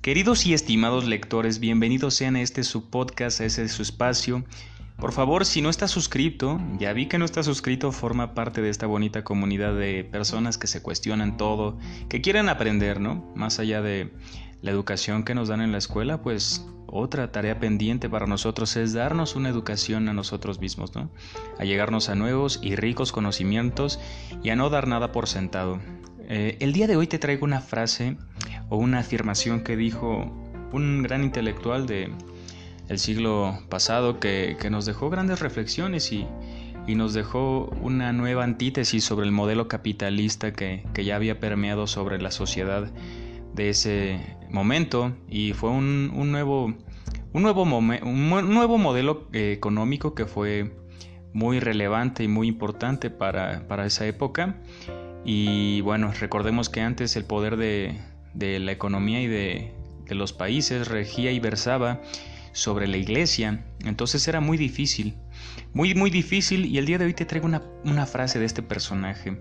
Queridos y estimados lectores, bienvenidos sean a este su podcast, a ese su espacio. Por favor, si no estás suscrito, ya vi que no estás suscrito, forma parte de esta bonita comunidad de personas que se cuestionan todo, que quieren aprender, ¿no? Más allá de la educación que nos dan en la escuela, pues otra tarea pendiente para nosotros es darnos una educación a nosotros mismos, ¿no? A llegarnos a nuevos y ricos conocimientos y a no dar nada por sentado. El día de hoy te traigo una frase o una afirmación que dijo un gran intelectual del siglo pasado que nos dejó grandes reflexiones y nos dejó una nueva antítesis sobre el modelo capitalista que ya había permeado sobre la sociedad de ese momento, y fue un nuevo modelo económico que fue muy relevante y muy importante para esa época. Y bueno, recordemos que antes el poder de la economía y de los países regía y versaba sobre la iglesia, entonces era muy difícil, muy difícil. Y el día de hoy te traigo una frase de este personaje.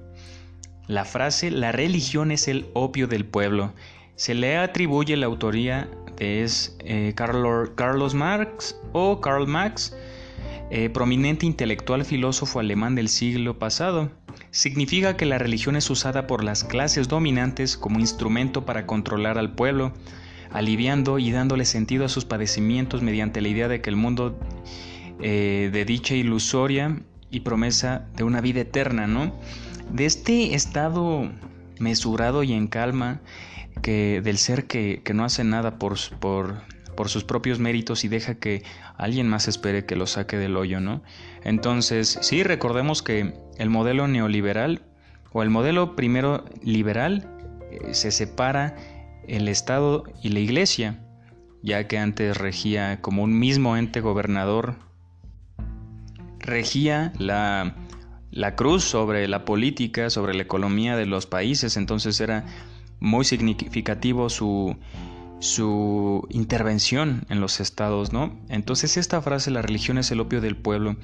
La frase: la religión es el opio del pueblo. Se le atribuye la autoría de Carlos Marx o Karl Marx, prominente intelectual filósofo alemán del siglo pasado. Significa que la religión es usada por las clases dominantes como instrumento para controlar al pueblo, aliviando y dándole sentido a sus padecimientos mediante la idea de que el mundo de dicha ilusoria y promesa de una vida eterna, ¿no? De este estado mesurado y en calma del ser que no hace nada por sus propios méritos y deja que alguien más espere que lo saque del hoyo, ¿no? Entonces, sí, recordemos que el modelo neoliberal o el modelo primero liberal se separa el Estado y la Iglesia, ya que antes regía como un mismo ente gobernador, regía la cruz sobre la política, sobre la economía de los países. Entonces era muy significativo su intervención en los estados, ¿no? Entonces esta frase, la religión es el opio del pueblo,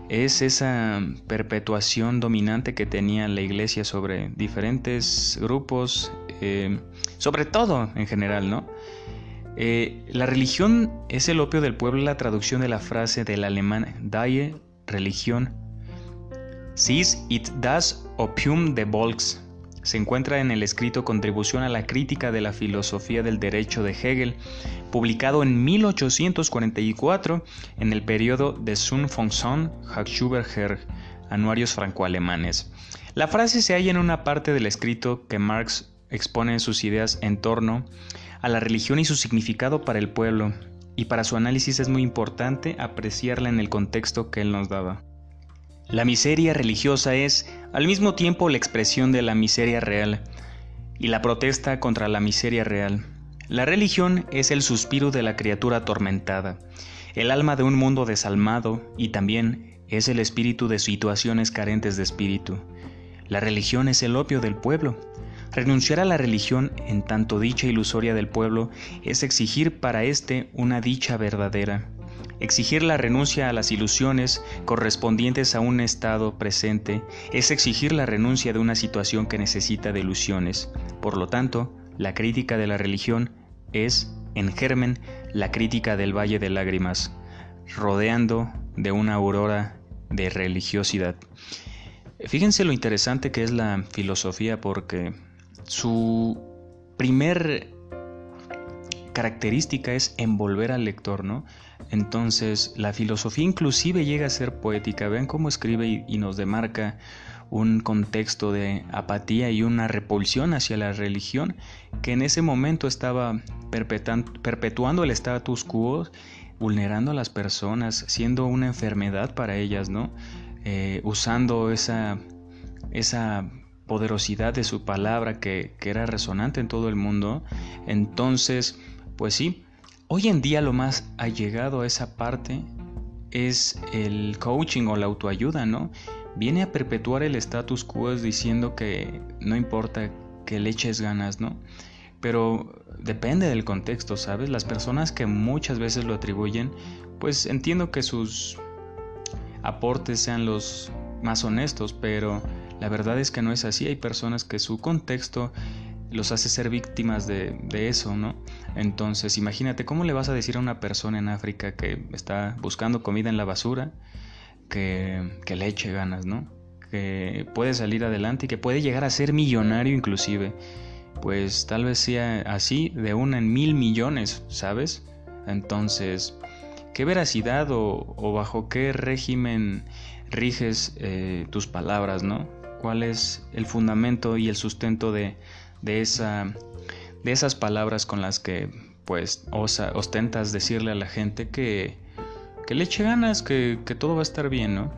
es esa perpetuación dominante que tenía la iglesia sobre diferentes grupos, sobre todo en general, ¿no? La religión es el opio del pueblo, la traducción de la frase del alemán Die Religion. Sie ist das Opium des Volks. Se encuentra en el escrito Contribución a la crítica de la filosofía del derecho de Hegel, publicado en 1844 en el periodo de Sun von Sohn, Haxhuber-Herr, Anuarios franco-alemanes. La frase se halla en una parte del escrito que Marx expone en sus ideas en torno a la religión y su significado para el pueblo, y para su análisis es muy importante apreciarla en el contexto que él nos daba. La miseria religiosa es, al mismo tiempo, la expresión de la miseria real y la protesta contra la miseria real. La religión es el suspiro de la criatura atormentada, el alma de un mundo desalmado, y también es el espíritu de situaciones carentes de espíritu. La religión es el opio del pueblo. Renunciar a la religión, en tanto dicha ilusoria del pueblo, es exigir para éste una dicha verdadera. Exigir la renuncia a las ilusiones correspondientes a un estado presente es exigir la renuncia de una situación que necesita de ilusiones. Por lo tanto, la crítica de la religión es, en germen, la crítica del valle de lágrimas, rodeando de una aurora de religiosidad. Fíjense lo interesante que es la filosofía, porque su primer característica es envolver al lector, ¿no? Entonces la filosofía inclusive llega a ser poética. Vean cómo escribe y nos demarca un contexto de apatía y una repulsión hacia la religión que en ese momento estaba perpetuando el status quo, vulnerando a las personas, siendo una enfermedad para ellas, ¿no? Usando esa poderosidad de su palabra que era resonante en todo el mundo. Entonces, pues sí, hoy en día lo más allegado a esa parte es el coaching o la autoayuda, ¿no? Viene a perpetuar el status quo diciendo que no importa que le eches ganas, ¿no? Pero depende del contexto, ¿sabes? Las personas que muchas veces lo atribuyen, pues entiendo que sus aportes sean los más honestos, pero la verdad es que no es así. Hay personas que su contexto los hace ser víctimas de eso, ¿no? Entonces, imagínate, ¿cómo le vas a decir a una persona en África que está buscando comida en la basura que le eche ganas, ¿no? Que puede salir adelante y que puede llegar a ser millonario inclusive? Pues tal vez sea así de 1 en 1000 millones, ¿sabes? Entonces, ¿qué veracidad o bajo qué régimen riges tus palabras, ¿no? ¿Cuál es el fundamento y el sustento de esas palabras con las que pues ostentas decirle a la gente que le eche ganas, que todo va a estar bien, ¿no?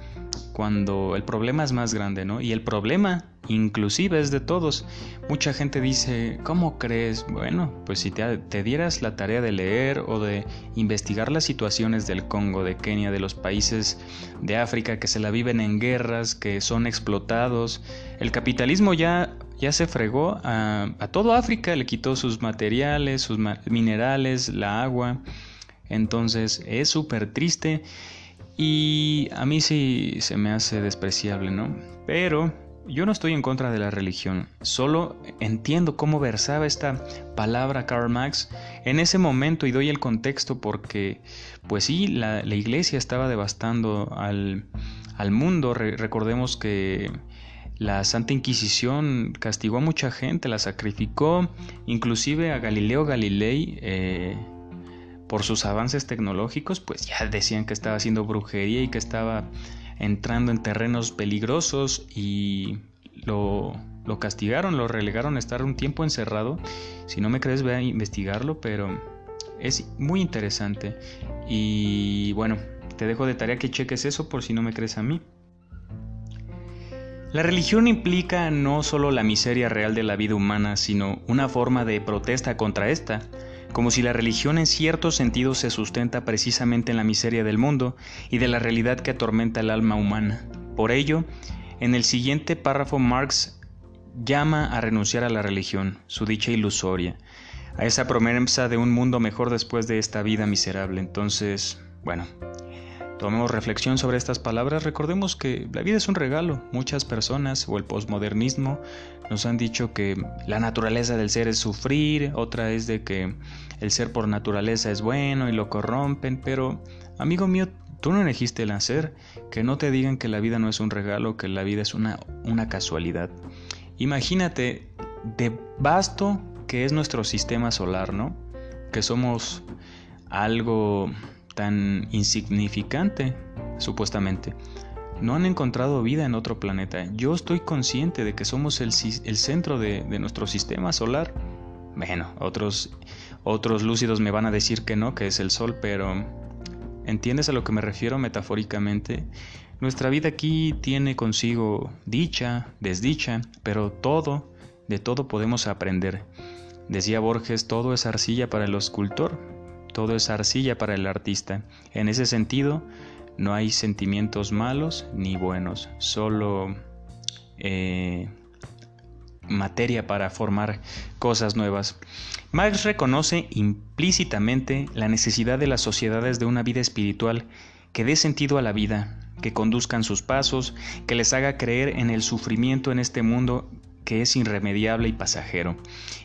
Cuando el problema es más grande, ¿no? Y el problema inclusive es de todos. Mucha gente dice, ¿cómo crees? Bueno, pues si te dieras la tarea de leer o de investigar las situaciones del Congo, de Kenia, de los países de África que se la viven en guerras, que son explotados, el capitalismo ya se fregó a todo África, le quitó sus materiales, sus minerales, la agua. Entonces es súper triste y a mí sí se me hace despreciable, ¿no? Pero yo no estoy en contra de la religión, solo entiendo cómo versaba esta palabra Karl Marx en ese momento y doy el contexto porque, pues sí, la iglesia estaba devastando al mundo. Recordemos que la Santa Inquisición castigó a mucha gente, la sacrificó, inclusive a Galileo Galilei, por sus avances tecnológicos, pues ya decían que estaba haciendo brujería y que estaba entrando en terrenos peligrosos y lo castigaron, lo relegaron a estar un tiempo encerrado. Si no me crees, ve a investigarlo, pero es muy interesante. Y bueno, te dejo de tarea que cheques eso por si no me crees a mí. La religión implica no solo la miseria real de la vida humana, sino una forma de protesta contra esta, como si la religión en cierto sentido se sustenta precisamente en la miseria del mundo y de la realidad que atormenta el alma humana. Por ello, en el siguiente párrafo Marx llama a renunciar a la religión, su dicha ilusoria, a esa promesa de un mundo mejor después de esta vida miserable. Entonces, bueno, tomemos reflexión sobre estas palabras. Recordemos que la vida es un regalo. Muchas personas o el posmodernismo nos han dicho que la naturaleza del ser es sufrir, otra es de que el ser por naturaleza es bueno y lo corrompen, pero amigo mío, tú no elegiste el nacer, que no te digan que la vida no es un regalo, que la vida es una casualidad. Imagínate de vasto que es nuestro sistema solar, ¿no? Que somos algo tan insignificante, supuestamente. No han encontrado vida en otro planeta. Yo estoy consciente de que somos el centro de nuestro sistema solar. Bueno, otros lúcidos me van a decir que no, que es el Sol, pero ¿entiendes a lo que me refiero metafóricamente? Nuestra vida aquí tiene consigo dicha, desdicha, pero de todo podemos aprender. Decía Borges, todo es arcilla para el escultor, todo es arcilla para el artista. En ese sentido, no hay sentimientos malos ni buenos, solo materia para formar cosas nuevas. Marx reconoce implícitamente la necesidad de las sociedades de una vida espiritual que dé sentido a la vida, que conduzcan sus pasos, que les haga creer en el sufrimiento en este mundo que es irremediable y pasajero,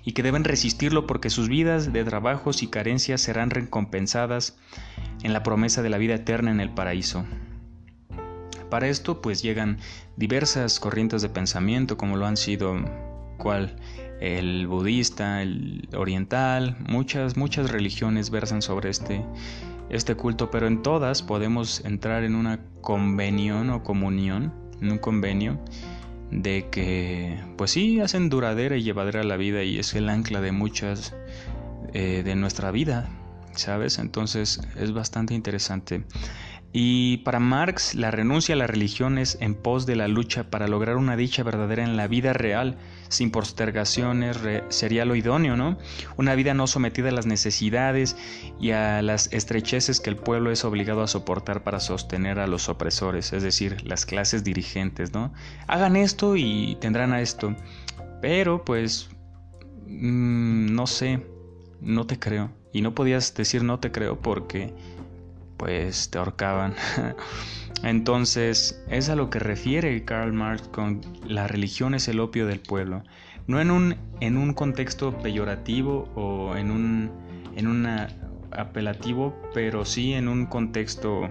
y que deben resistirlo porque sus vidas de trabajos y carencias serán recompensadas en la promesa de la vida eterna en el paraíso. Para esto pues llegan diversas corrientes de pensamiento como lo han sido el budista, el oriental, muchas religiones versan sobre este culto, pero en todas podemos entrar en una convenión o comunión, en un convenio de que pues sí hacen duradera y llevadera la vida y es el ancla de muchas de nuestra vida, ¿sabes? Entonces es bastante interesante. Y para Marx, la renuncia a la religión es en pos de la lucha para lograr una dicha verdadera en la vida real, sin postergaciones, sería lo idóneo, ¿no? Una vida no sometida a las necesidades y a las estrecheces que el pueblo es obligado a soportar para sostener a los opresores, es decir, las clases dirigentes, ¿no? Hagan esto y tendrán a esto. Pero, pues, no sé, no te creo. Y no podías decir no te creo porque pues te ahorcaban. Entonces, es a lo que refiere Karl Marx con la religión es el opio del pueblo. no en un contexto peyorativo o en un apelativo, pero sí en un contexto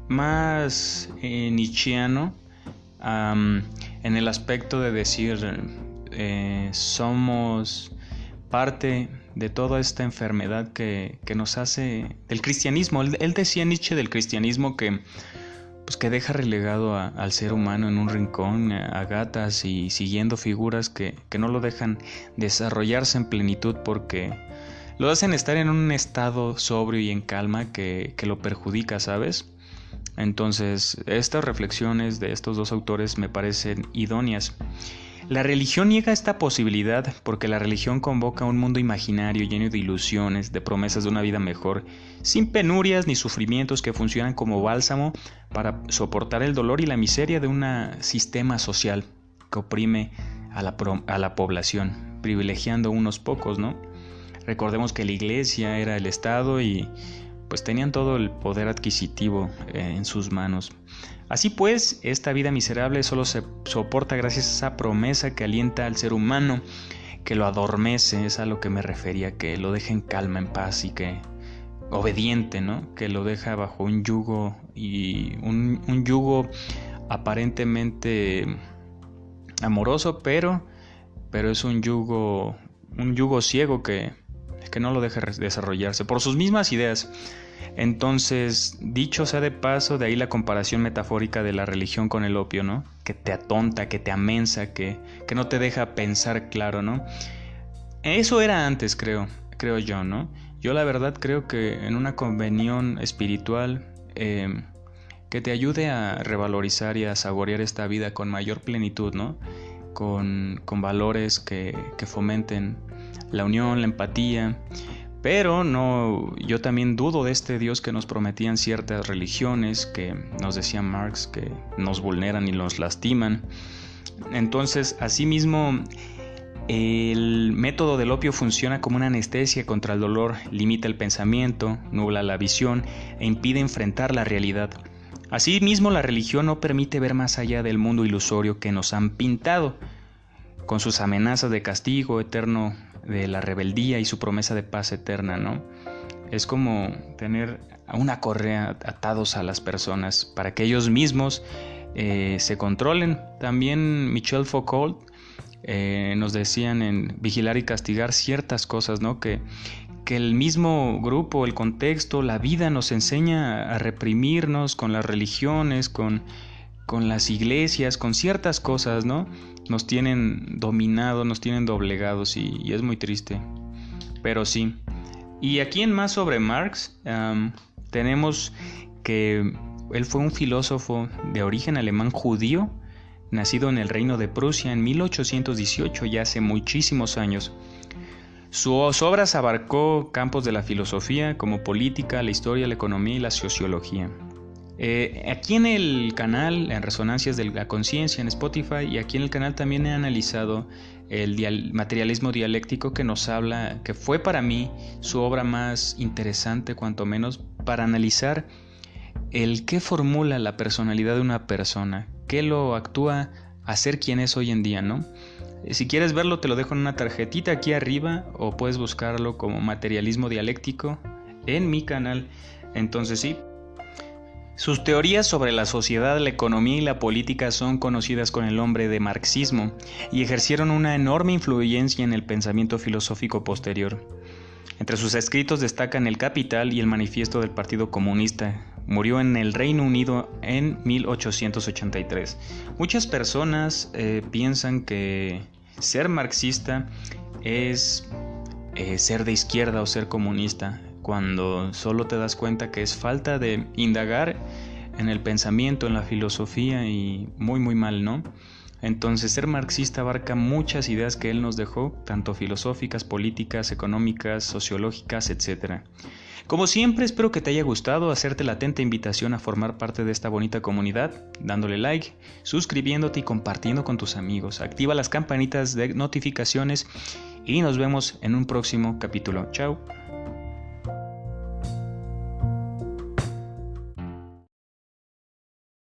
más nietzscheano, en el aspecto de decir somos parte de toda esta enfermedad que nos hace del cristianismo. Él decía, Nietzsche, del cristianismo que deja relegado al ser humano en un rincón, a gatas y siguiendo figuras que no lo dejan desarrollarse en plenitud, porque lo hacen estar en un estado sobrio y en calma que lo perjudica, ¿sabes? Entonces, estas reflexiones de estos dos autores me parecen idóneas. La religión niega esta posibilidad porque la religión convoca un mundo imaginario lleno de ilusiones, de promesas de una vida mejor, sin penurias ni sufrimientos, que funcionan como bálsamo para soportar el dolor y la miseria de un sistema social que oprime a la población, privilegiando a unos pocos, ¿no? Recordemos que la iglesia era el Estado y pues tenían todo el poder adquisitivo en sus manos. Así pues, esta vida miserable solo se soporta gracias a esa promesa que alienta al ser humano, que lo adormece, es a lo que me refería, que lo deja en calma, en paz y que obediente, ¿no? Que lo deja bajo un yugo, y un yugo aparentemente amoroso, pero es un yugo ciego que no lo deja desarrollarse por sus mismas ideas. Entonces, dicho sea de paso, de ahí la comparación metafórica de la religión con el opio, ¿no? Que te atonta, que te amensa, que no te deja pensar claro, ¿no? Eso era antes, creo yo, ¿no? Yo la verdad creo que en una convenión espiritual que te ayude a revalorizar y a saborear esta vida con mayor plenitud, ¿no? Con valores que fomenten la unión, la empatía. Pero no, yo también dudo de este Dios que nos prometían ciertas religiones, que nos decía Marx, que nos vulneran y nos lastiman. Entonces, asimismo, el método del opio funciona como una anestesia contra el dolor, limita el pensamiento, nubla la visión e impide enfrentar la realidad. Asimismo, la religión no permite ver más allá del mundo ilusorio que nos han pintado, con sus amenazas de castigo eterno de la rebeldía y su promesa de paz eterna, ¿no? Es como tener una correa atados a las personas para que ellos mismos se controlen. También Michel Foucault nos decían en Vigilar y Castigar ciertas cosas, ¿no? Que el mismo grupo, el contexto, la vida nos enseña a reprimirnos con las religiones, con las iglesias, con ciertas cosas, ¿no? Nos tienen dominados, nos tienen doblegados y es muy triste, pero sí. Y aquí en Más sobre Marx tenemos que él fue un filósofo de origen alemán judío, nacido en el Reino de Prusia en 1818, ya hace muchísimos años. Sus obras abarcó campos de la filosofía como política, la historia, la economía y la sociología. Aquí en el canal, en Resonancias de la Conciencia, en Spotify, y aquí en el canal también he analizado el materialismo dialéctico, que nos habla, que fue para mí su obra más interesante, cuanto menos, para analizar el qué formula la personalidad de una persona, qué lo actúa a ser quien es hoy en día, ¿no? Si quieres verlo, te lo dejo en una tarjetita aquí arriba, o puedes buscarlo como materialismo dialéctico en mi canal. Entonces sí. Sus teorías sobre la sociedad, la economía y la política son conocidas con el nombre de marxismo y ejercieron una enorme influencia en el pensamiento filosófico posterior. Entre sus escritos destacan El Capital y el Manifiesto del Partido Comunista. Murió en el Reino Unido en 1883. Muchas personas piensan que ser marxista es ser de izquierda o ser comunista, cuando solo te das cuenta que es falta de indagar en el pensamiento, en la filosofía, y muy muy mal, ¿no? Entonces, ser marxista abarca muchas ideas que él nos dejó, tanto filosóficas, políticas, económicas, sociológicas, etc. Como siempre, espero que te haya gustado, hacerte la atenta invitación a formar parte de esta bonita comunidad, dándole like, suscribiéndote y compartiendo con tus amigos. Activa las campanitas de notificaciones y nos vemos en un próximo capítulo. Chao.